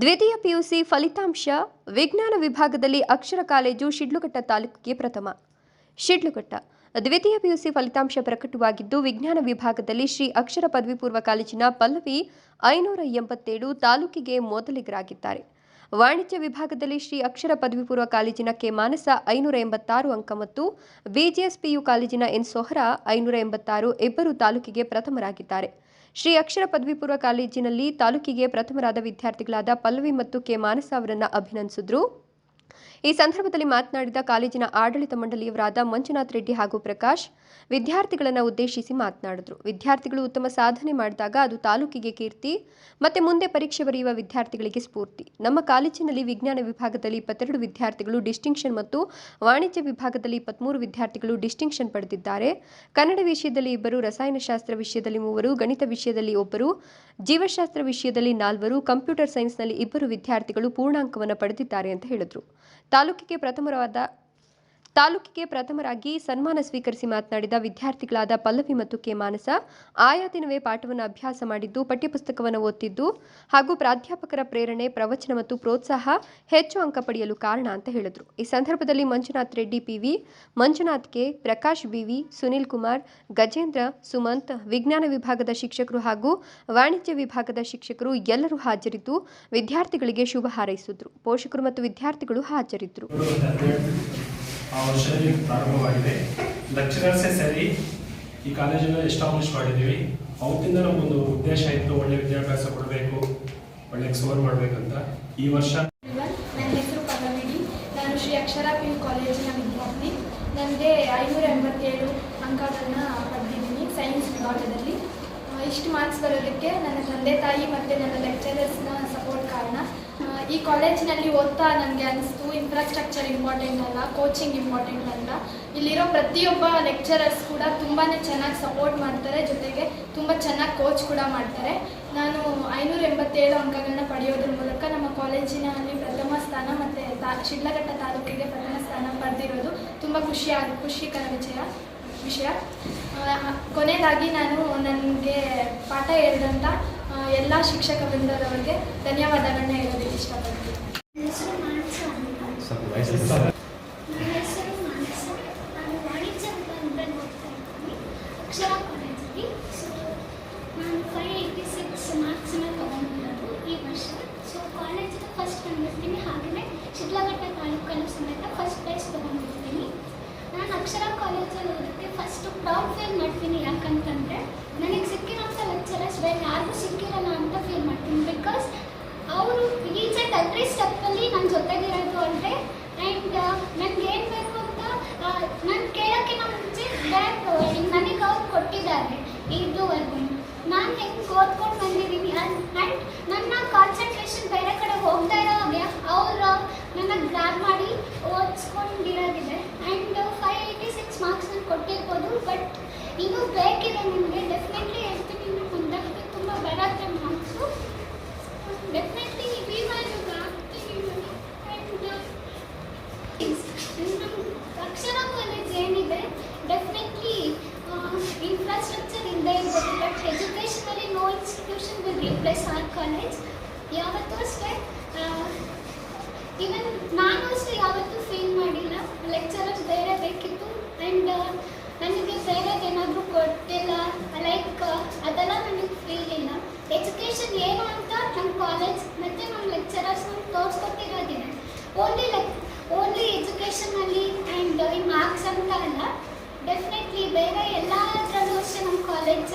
ದ್ವಿತೀಯ ಪಿಯುಸಿ ಫಲಿತಾಂಶ ವಿಜ್ಞಾನ ವಿಭಾಗದಲ್ಲಿ ಅಕ್ಷರ ಕಾಲೇಜು ಶಿಡ್ಲಘಟ್ಟ ತಾಲೂಕಿಗೆ ಪ್ರಥಮ. ಶಿಡ್ಲಘಟ್ಟ ದ್ವಿತೀಯ ಪಿಯುಸಿ ಫಲಿತಾಂಶ ಪ್ರಕಟವಾಗಿದ್ದು, ವಿಜ್ಞಾನ ವಿಭಾಗದಲ್ಲಿ ಶ್ರೀ ಅಕ್ಷರ ಪದವಿ ಪೂರ್ವ ಕಾಲೇಜಿನ ಪಲ್ಲವಿ 587 ತಾಲೂಕಿಗೆ ಮೊದಲಿಗರಾಗಿದ್ದಾರೆ. ವಾಣಿಜ್ಯ ವಿಭಾಗದಲ್ಲಿ ಶ್ರೀ ಅಕ್ಷರ ಪದವಿ ಪೂರ್ವ ಕಾಲೇಜಿನ ಕೆ ಮಾನಸ 586 ಅಂಕ ಮತ್ತು ಬಿಜಿಎಸ್ ಪಿಯು ಕಾಲೇಜಿನ ಎನ್ ಸೊಹರಾ 586 ಇಬ್ಬರು ತಾಲೂಕಿಗೆ ಪ್ರಥಮರಾಗಿದ್ದಾರೆ. ಶ್ರೀ ಅಕ್ಷರ ಪದವಿ ಪೂರ್ವ ಕಾಲೇಜಿನಲ್ಲಿ ತಾಲೂಕಿಗೆ ಪ್ರಥಮರಾದ ವಿದ್ಯಾರ್ಥಿಗಳಾದ ಪಲ್ಲವಿ ಮತ್ತು ಕೆ ಮಾನಸ ಅವರನ್ನು ಅಭಿನಂದಿಸಿದರು. ಈ ಸಂದರ್ಭದಲ್ಲಿ ಮಾತನಾಡಿದ ಕಾಲೇಜಿನ ಆಡಳಿತ ಮಂಡಳಿಯವರಾದ ಮಂಜುನಾಥ್ ರೆಡ್ಡಿ ಹಾಗೂ ಪ್ರಕಾಶ್ ವಿದ್ಯಾರ್ಥಿಗಳನ್ನು ಉದ್ದೇಶಿಸಿ ಮಾತನಾಡಿದರು. ವಿದ್ಯಾರ್ಥಿಗಳು ಉತ್ತಮ ಸಾಧನೆ ಮಾಡಿದಾಗ ಅದು ತಾಲೂಕಿಗೆ ಕೀರ್ತಿ ಮತ್ತೆ ಮುಂದೆ ಪರೀಕ್ಷೆ ಬರೆಯುವ ವಿದ್ಯಾರ್ಥಿಗಳಿಗೆ ಸ್ಫೂರ್ತಿ. ನಮ್ಮ ಕಾಲೇಜಿನಲ್ಲಿ ವಿಜ್ಞಾನ ವಿಭಾಗದಲ್ಲಿ 22 ವಿದ್ಯಾರ್ಥಿಗಳು ಡಿಸ್ಟಿಂಕ್ಷನ್ ಮತ್ತು ವಾಣಿಜ್ಯ ವಿಭಾಗದಲ್ಲಿ 23 ವಿದ್ಯಾರ್ಥಿಗಳು ಡಿಸ್ಟಿಂಕ್ಷನ್ ಪಡೆದಿದ್ದಾರೆ. ಕನ್ನಡ ವಿಷಯದಲ್ಲಿ 2, ರಸಾಯನಶಾಸ್ತ್ರ ವಿಷಯದಲ್ಲಿ 3, ಗಣಿತ ವಿಷಯದಲ್ಲಿ 1, ಜೀವಶಾಸ್ತ್ರ ವಿಷಯದಲ್ಲಿ 4, ಕಂಪ್ಯೂಟರ್ ಸೈನ್ಸ್ನಲ್ಲಿ 2 ವಿದ್ಯಾರ್ಥಿಗಳು ಪೂರ್ಣಾಂಕವನ್ನು ಪಡೆದಿದ್ದಾರೆ ಅಂತ ಹೇಳಿದರು. ತಾಲೂಕಿಗೆ ಪ್ರಥಮರಾಗಿ ಸನ್ಮಾನ ಸ್ವೀಕರಿಸಿ ಮಾತನಾಡಿದ ವಿದ್ಯಾರ್ಥಿಗಳಾದ ಪಲ್ಲವಿ ಮತ್ತು ಕೆ ಮಾನಸ ಆಯಾ ದಿನವೇ ಪಾಠವನ್ನು ಅಭ್ಯಾಸ ಮಾಡಿದ್ದು, ಪಠ್ಯಪುಸ್ತಕವನ್ನು ಓದ್ತಿದ್ದು ಹಾಗೂ ಪ್ರಾಧ್ಯಾಪಕರ ಪ್ರೇರಣೆ, ಪ್ರವಚನ ಮತ್ತು ಪ್ರೋತ್ಸಾಹ ಹೆಚ್ಚು ಅಂಕ ಪಡೆಯಲು ಕಾರಣ ಅಂತ ಹೇಳಿದರು. ಈ ಸಂದರ್ಭದಲ್ಲಿ Manjunath Reddy P, Manjunath K, Prakash B, Sunil Kumar, Gajendra, Sumanth, ವಿಜ್ಞಾನ ವಿಭಾಗದ ಶಿಕ್ಷಕರು ಹಾಗೂ ವಾಣಿಜ್ಯ ವಿಭಾಗದ ಶಿಕ್ಷಕರು ಎಲ್ಲರೂ ಹಾಜರಿದ್ದು ವಿದ್ಯಾರ್ಥಿಗಳಿಗೆ ಶುಭ ಹಾರೈಸಿದರು. ಪೋಷಕರು ಮತ್ತು ವಿದ್ಯಾರ್ಥಿಗಳು ಹಾಜರಿದ್ದರು. ವರ್ಷದಲ್ಲಿ ಪ್ರಾರಂಭವಾಗಿದೆ. ಲೆಕ್ಚರರ್ಸೇ ಸರಿ ಈ ಕಾಲೇಜನ್ನು ಎಸ್ಟಾಬ್ಲಿಷ್ ಮಾಡಿದ್ದೀವಿ. ಅವತ್ತಿಂದ ನಮಗೊಂದು ಉದ್ದೇಶ ಇತ್ತು, ಒಳ್ಳೆ ವಿದ್ಯಾಭ್ಯಾಸ ಕೊಡಬೇಕು, ಒಳ್ಳೆ ಸ್ಕೋರ್ ಮಾಡಬೇಕಂತ. ಈ ವರ್ಷ ನನ್ನ ಹೆಸರು ಪಲ್ಲವಿ, ನಾನು ಶ್ರೀ ಅಕ್ಷರ ಪಿಯು ಕಾಲೇಜಿನ ವಿದ್ಯಾರ್ಥಿ. ನನಗೆ 587 ಅಂಕಗಳನ್ನು ಪಡೆದಿದ್ದೀನಿ ಸೈನ್ಸ್ ವಿಭಾಗದಲ್ಲಿ. ಇಷ್ಟು ಮಾರ್ಕ್ಸ್ ಬರೋದಕ್ಕೆ ನನ್ನ ತಂದೆ ತಾಯಿ ಮತ್ತು ನನ್ನ ಲೆಕ್ಚರರ್ಸ್ನ ಸಪೋರ್ಟ್ ಕಾರಣ. ಈ ಕಾಲೇಜಿನಲ್ಲಿ ಓದ್ತಾ ನನಗೆ ಅನಿಸ್ತು ಇನ್ಫ್ರಾಸ್ಟ್ರಕ್ಚರ್ ಇಂಪಾರ್ಟೆಂಟ್ ಅಲ್ಲ, ಕೋಚಿಂಗ್ ಇಂಪಾರ್ಟೆಂಟ್ ಅಂತ. ಇಲ್ಲಿರೋ ಪ್ರತಿಯೊಬ್ಬ ಲೆಕ್ಚರರ್ಸ್ ಕೂಡ ತುಂಬಾ ಚೆನ್ನಾಗಿ ಸಪೋರ್ಟ್ ಮಾಡ್ತಾರೆ, ಜೊತೆಗೆ ತುಂಬ ಚೆನ್ನಾಗಿ ಕೋಚ್ ಕೂಡ ಮಾಡ್ತಾರೆ. ನಾನು 587 ಅಂಕಗಳನ್ನ ಪಡೆಯೋದ್ರ ಮೂಲಕ ನಮ್ಮ ಕಾಲೇಜಿನಲ್ಲಿ ಪ್ರಥಮ ಸ್ಥಾನ ಮತ್ತು ಶಿಡ್ಲಘಟ್ಟ ತಾಲೂಕಿಗೆ ಪ್ರಥಮ ಸ್ಥಾನ ಪಡೆದಿರೋದು ತುಂಬ ಖುಷಿಕರ ವಿಷಯ. ಕೊನೆಯದಾಗಿ ನಾನು ನನಗೆ ಪಾಠ ಹೇಳಿದಂಥ ಎಲ್ಲ ಶಿಕ್ಷಕ ವೃಂದದವರಿಗೆ ಧನ್ಯವಾದಗಳನ್ನ ಹೇಳೋದಕ್ಕೆ ಇಷ್ಟಪಡ್ತೀನಿ. ನನ್ನ ಹೆಸರು ಮಾನಸ ಅಂತ. ನಾನು ವಾಣಿಜ್ಯ ವಿಭಾಗದಲ್ಲಿ ಓದ್ತಾ ಇದ್ದೀನಿ ಅಕ್ಷರ ಕಾಲೇಜಲ್ಲಿ. ನಾನು 586 ಮಾರ್ಕ್ಸನ್ನು ತೊಗೊಂಡಿರೋದು ಈ ವರ್ಷ. ಕಾಲೇಜಿಗೆ ಫಸ್ಟ್ ಬಂದಿರ್ತೀನಿ, ಹಾಗೆಯೇ ಶಿಡ್ಲಘಟ್ಟ ತಾಲೂಕಲ್ಲೂ ಸಮೇತ ಫಸ್ಟ್ ಪ್ರೈಸ್ ತೊಗೊಂಡಿರ್ತೀನಿ. ನಾನು ಅಕ್ಷರ ಕಾಲೇಜಲ್ಲಿ ಓದೋಕ್ಕೆ ಫಸ್ಟು ಪ್ರೌಡ್ ಫೀಲ್ ಮಾಡ್ತೀನಿ. ಯಾಕಂತಂದರೆ ನನಗೆ ಸಿಕ್ಕಿರೋಂಥ ಲೆಕ್ಚರರ್ಸ್ ಬೇರೆ ಯಾರಿಗೂ ಸಿಕ್ಕಿರಲ್ಲ ಅಂತ ಫೀಲ್ ಮಾಡ್ತೀನಿ. ಬಿಕಾಸ್ ಅವರು ಈಚ್ ಆ್ಯಂಡ್ ಎವ್ರಿ ಸ್ಟೆಪ್ಪಲ್ಲಿ ನನ್ನ ಜೊತೆಗಿರೋದು ಅಂದರೆ. ಆ್ಯಂಡ್ ನನಗೆ ಏನು ಬೇಕು ಅಂತ ನಾನು ಕೇಳೋಕ್ಕಿಂತ ಮುಂಚೆ ನನಗೆ ಅವ್ರು ಕೊಟ್ಟಿದ್ದಾರೆ. ಇದುವರೆಗೂ ನಾನು ಹೆಂಗೆ ಓದ್ಕೊಂಡು ಬಂದಿದ್ದೀನಿ ಆ್ಯಂಡ್ ನನ್ನ ಕಾನ್ಸಂಟ್ರೇಷನ್ ಬೇರೆ ಕಡೆ ಹೋಗ್ತಾ ಇರೋ ಹಾಗೆ ಅವರು ನನ್ನ ಗ್ರಾಬ್ ಮಾಡಿ ಓದಿಸ್ಕೊಂಡಿರೋದಿದೆ. ಆ್ಯಂಡ್ 586 ಮಾರ್ಕ್ಸ್ ನಾನು ಕೊಟ್ಟಿರ್ಬೋದು, ಬಟ್ ಇನ್ನೂ ಬೇಕಿದೆ ನನಗೆ. ಡೆಫಿನೆಟ್ಲಿ ಹೇಳ್ತೀನಿ, ಇನ್ನು ಮುಂದಕ್ಕೆ ತುಂಬ ಬರುತ್ತೆ ಮಾರ್ಕ್ಸು. ಡೆಫಿನೆಟ್ಲಿ ವಿ ವ್ಯಾಲ್ಯೂ ಆಗ್ತೀನಿ. ಆ್ಯಂಡ್ ನಮ್ಮ ಅಕ್ಷರ ಕಾಲೇಜ್ ಏನಿದೆ ಡೆಫಿನೆಟ್ಲಿ ಇನ್ಫ್ರಾಸ್ಟ್ರಕ್ಚರ್ ಇಲ್ಲದೆ ಇರ್ಬೋದು, ಬಟ್ ಎಜುಕೇಷನಲ್ಲಿ no institution will replace our college. ಯಾವತ್ತೂ ಅಷ್ಟೇ, ಈವನ್ ನಾನು ಅಷ್ಟೇ ಯಾವತ್ತೂ ಫೀಲ್ ಮಾಡಿಲ್ಲ ಲೆಕ್ಚರರ್ಸ್ ಬೇರೆ ಬೇಕಿತ್ತು ಆ್ಯಂಡ್ ನನಗೆ ಬೇರೆದೇನಾದರೂ ಕೊಟ್ಟಿಲ್ಲ ಲೈಕ್ ಅದೆಲ್ಲ ನನಗೆ ಫೀಲ್ ಇಲ್ಲ. ಎಜುಕೇಷನ್ ಏನು ಅಂತ ನಮ್ಮ ಕಾಲೇಜ್ ಮತ್ತು ನಮ್ಮ ಲೆಕ್ಚರರ್ಸ್ ನಮ್ಗೆ ತೋರಿಸ್ಕೊಟ್ಟಿರೋದಿದೆ. ಓನ್ಲಿ ಎಜುಕೇಷನಲ್ಲಿ ಆ್ಯಂಡ್ ಈ ಮಾರ್ಕ್ಸ್ ಅಂತ ಅಲ್ಲ. ಡೆಫಿನೆಟ್ಲಿ ಬೇರೆ ಎಲ್ಲದರಲ್ಲೂ ಅಷ್ಟೇ ನಮ್ಮ ಕಾಲೇಜ್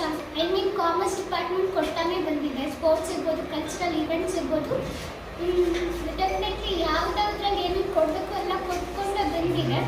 ಕಾಮರ್ಸ್ ಡಿಪಾರ್ಟ್ಮೆಂಟ್ ಕೊಡ್ತಾನೆ ಬಂದಿದೆ. ಸ್ಪೋರ್ಟ್ಸ್ ಇರ್ಬೋದು, ಕಲ್ಚರಲ್ ಈವೆಂಟ್ಸ್ ಇರ್ಬೋದು, ಡೆಫಿನೆಟ್ಲಿ ಯಾವುದಾದ್ರಲ್ಲಿ ಏನೇನು ಕೊಡಬೇಕು ಎಲ್ಲ ಕೊಟ್ಕೊಂಡು ಬಂದಿದೆ.